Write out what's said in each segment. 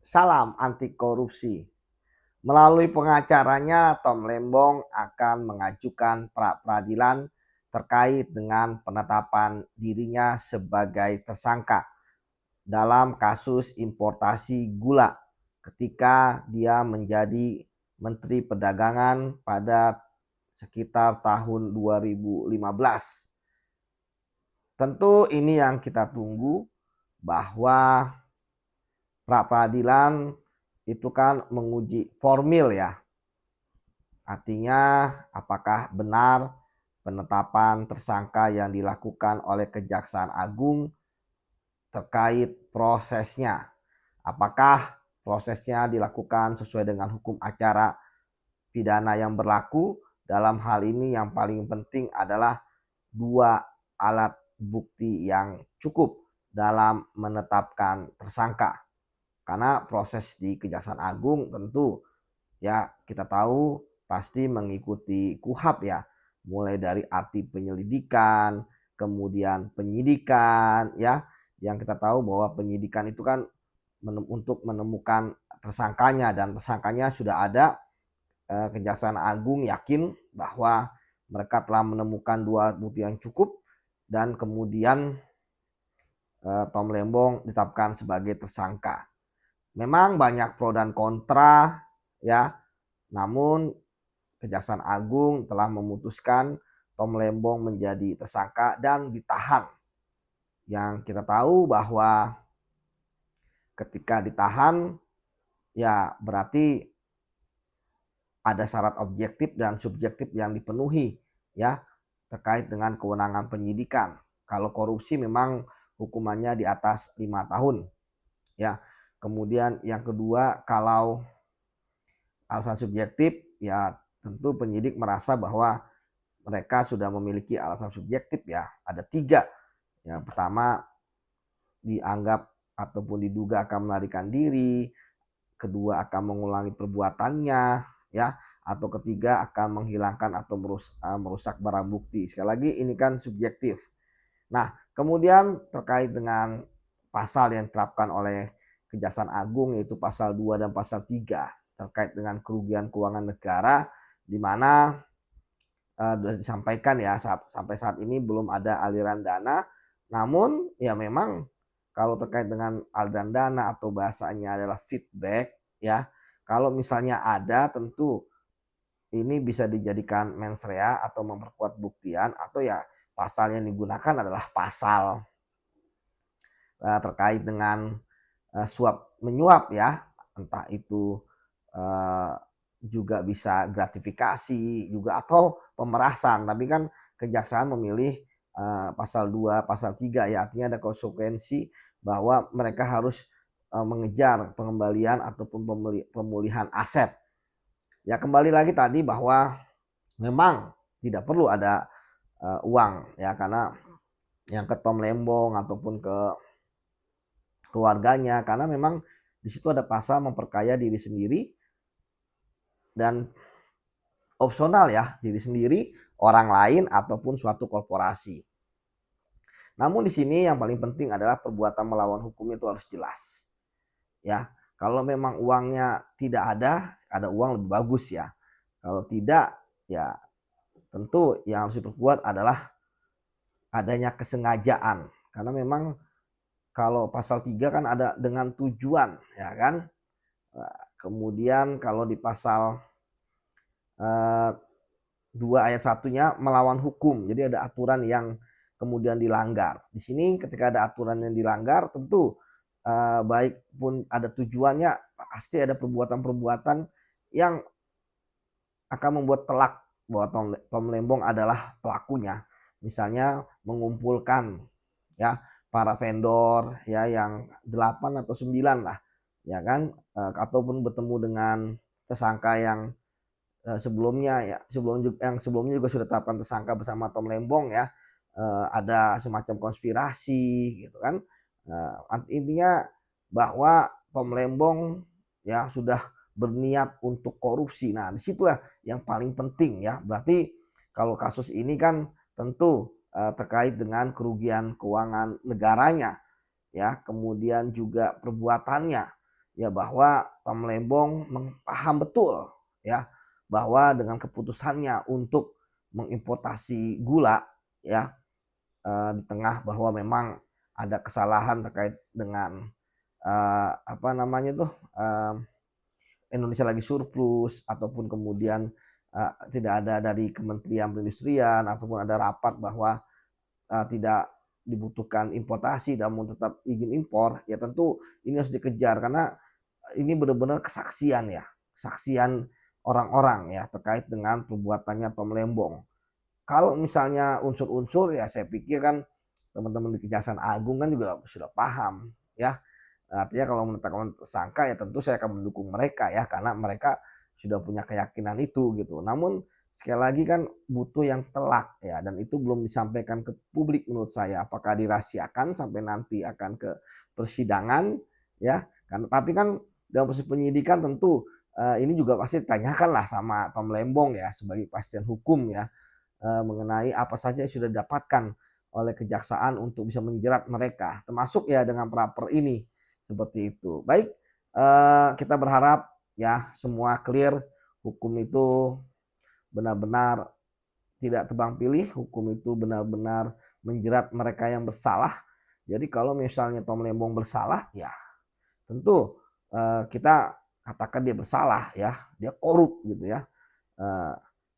Salam anti korupsi. Melalui pengacaranya, Tom Lembong akan mengajukan pra-peradilan terkait dengan penetapan dirinya sebagai tersangka dalam kasus importasi gula ketika dia menjadi Menteri Perdagangan pada sekitar tahun 2015. Tentu ini yang kita tunggu, bahwa pra-peradilan itu kan menguji formil ya. Artinya apakah benar penetapan tersangka yang dilakukan oleh Kejaksaan Agung terkait prosesnya. Apakah prosesnya dilakukan sesuai dengan hukum acara pidana yang berlaku. Dalam hal ini yang paling penting adalah dua alat bukti yang cukup dalam menetapkan tersangka. Karena proses di Kejaksaan Agung tentu ya kita tahu pasti mengikuti KUHP ya. Mulai dari arti penyelidikan, kemudian penyidikan ya. Yang kita tahu bahwa penyidikan itu kan untuk menemukan tersangkanya, dan tersangkanya sudah ada. Kejaksaan Agung yakin bahwa mereka telah menemukan dua alat bukti yang cukup, dan kemudian Tom Lembong ditetapkan sebagai tersangka. Memang banyak pro dan kontra ya, namun Kejaksaan Agung telah memutuskan Tom Lembong menjadi tersangka dan ditahan. Yang kita tahu bahwa ketika ditahan ya berarti ada syarat objektif dan subjektif yang dipenuhi ya terkait dengan kewenangan penyidikan. Kalau korupsi memang hukumannya di atas 5 tahun ya. Kemudian yang kedua, kalau alasan subjektif ya tentu penyidik merasa bahwa mereka sudah memiliki alasan subjektif ya. Ada 3. Yang pertama, dianggap ataupun diduga akan melarikan diri. Kedua, akan mengulangi perbuatannya ya. Atau ketiga, akan menghilangkan atau merusak barang bukti. Sekali lagi ini kan subjektif. Nah, kemudian terkait dengan pasal yang diterapkan oleh Kejaksaan Agung, yaitu pasal 2 dan pasal 3 terkait dengan kerugian keuangan negara, di mana sudah disampaikan ya sampai saat ini belum ada aliran dana. Namun ya memang kalau terkait dengan aliran dana atau bahasanya adalah feedback ya, kalau misalnya ada tentu ini bisa dijadikan mens rea atau memperkuat buktian, atau ya pasal yang digunakan adalah pasal terkait dengan suap menyuap ya, entah itu juga bisa gratifikasi juga atau pemerasan. Tapi kan kejaksaan memilih pasal 2, pasal 3 ya, artinya ada konsekuensi bahwa mereka harus mengejar pengembalian ataupun pemulihan aset. Ya kembali lagi tadi bahwa memang tidak perlu ada uang ya, karena yang ke Tom Lembong ataupun ke keluarganya, karena memang di situ ada pasal memperkaya diri sendiri dan opsional ya, diri sendiri, orang lain ataupun suatu korporasi. Namun di sini yang paling penting adalah perbuatan melawan hukum itu harus jelas. Ya, kalau memang uangnya tidak ada uang lebih bagus ya. Kalau tidak ya tentu yang harus diperkuat adalah adanya kesengajaan. Karena memang kalau pasal 3 kan ada dengan tujuan ya kan. Kemudian kalau di pasal 2 ayat 1-nya melawan hukum. Jadi ada aturan yang kemudian dilanggar. Di sini ketika ada aturan yang dilanggar, tentu baik pun ada tujuannya, pasti ada perbuatan-perbuatan yang akan membuat telak bahwa Tom Lembong adalah pelakunya. Misalnya mengumpulkan ya para vendor ya yang 8 atau 9 lah ya kan, ataupun bertemu dengan tersangka yang sebelumnya ya, yang sebelumnya juga sudah tetapkan tersangka bersama Tom Lembong ya. Ada semacam konspirasi gitu kan. Intinya bahwa Tom Lembong ya sudah berniat untuk korupsi. Nah, disitulah yang paling penting ya. Berarti kalau kasus ini kan tentu terkait dengan kerugian keuangan negaranya ya, kemudian juga perbuatannya ya bahwa Tom Lembong paham betul ya bahwa dengan keputusannya untuk mengimportasi gula ya, di tengah bahwa memang ada kesalahan terkait dengan apa namanya tuh, Indonesia lagi surplus ataupun kemudian tidak ada dari Kementerian Perindustrian ataupun ada rapat bahwa tidak dibutuhkan importasi namun tetap izin impor, ya tentu ini harus dikejar karena ini benar-benar kesaksian ya, kesaksian orang-orang ya terkait dengan perbuatannya Tom Lembong. Kalau misalnya unsur-unsur ya saya pikir kan teman-teman di Kejaksaan Agung kan juga sudah paham ya. Artinya kalau menetapkan tersangka ya tentu saya akan mendukung mereka ya karena mereka sudah punya keyakinan itu gitu. Namun sekali lagi kan butuh yang telak ya dan itu belum disampaikan ke publik menurut saya. Apakah dirahasiakan sampai nanti akan ke persidangan ya. Kan tapi kan dalam proses penyidikan tentu ini juga pasti ditanyakan lah sama Tom Lembong ya sebagai kepastian hukum ya mengenai apa saja yang sudah didapatkan oleh kejaksaan untuk bisa menjerat mereka termasuk ya dengan praper ini seperti itu. Baik, kita berharap ya semua clear, hukum itu benar-benar tidak tebang pilih, hukum itu benar-benar menjerat mereka yang bersalah. Jadi kalau misalnya Tom Lembong bersalah, ya tentu kita katakan dia bersalah ya, dia korup gitu ya.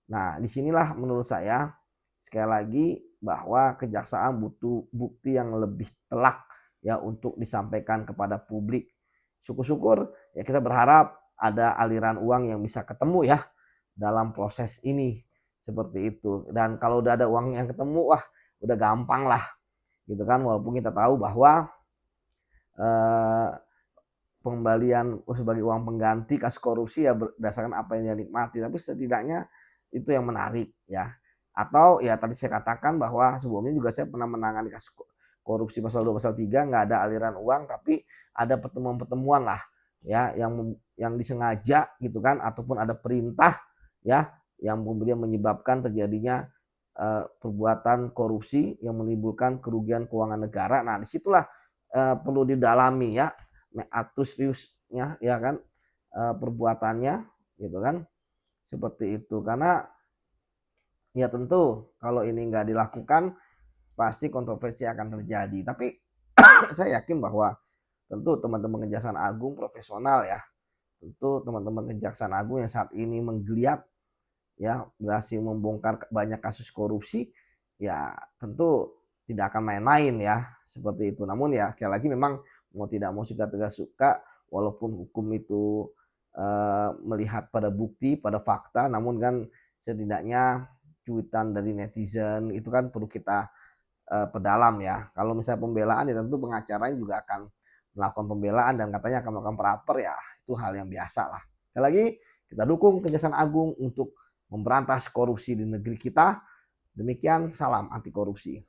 Nah, disinilah menurut saya sekali lagi bahwa kejaksaan butuh bukti yang lebih telak ya untuk disampaikan kepada publik. Syukur-syukur ya kita berharap ada aliran uang yang bisa ketemu ya dalam proses ini seperti itu. Dan kalau udah ada uang yang ketemu, wah udah gampang lah gitu kan. Walaupun kita tahu bahwa eh, pengembalian sebagai uang pengganti kasus korupsi ya berdasarkan apa yang dia nikmati, tapi setidaknya itu yang menarik ya. Atau ya tadi saya katakan bahwa sebelumnya juga saya pernah menangani kasus korupsi pasal 2 pasal 3 nggak ada aliran uang tapi ada pertemuan-pertemuan lah ya yang disengaja gitu kan ataupun ada perintah ya yang kemudian menyebabkan terjadinya perbuatan korupsi yang menimbulkan kerugian keuangan negara. Nah, disitulah perlu didalami ya seriusnya ya kan perbuatannya gitu kan seperti itu karena ya tentu kalau ini nggak dilakukan pasti kontroversi akan terjadi tapi saya yakin bahwa tentu teman-teman Kejaksaan Agung profesional ya tentu teman-teman Kejaksaan Agung yang saat ini menggeliat ya berhasil membongkar banyak kasus korupsi ya tentu tidak akan main-main ya seperti itu. Namun ya sekali lagi memang mau tidak mau suka tidak suka walaupun hukum itu melihat pada bukti pada fakta namun kan setidaknya cuitan dari netizen itu kan perlu kita pedalam ya. Kalau misalnya pembelaan ya tentu pengacaranya juga akan melakukan pembelaan dan katanya akan melakukan praper ya itu hal yang biasa lah. Sekali lagi kita dukung Kejaksaan Agung untuk memberantas korupsi di negeri kita. Demikian salam anti korupsi.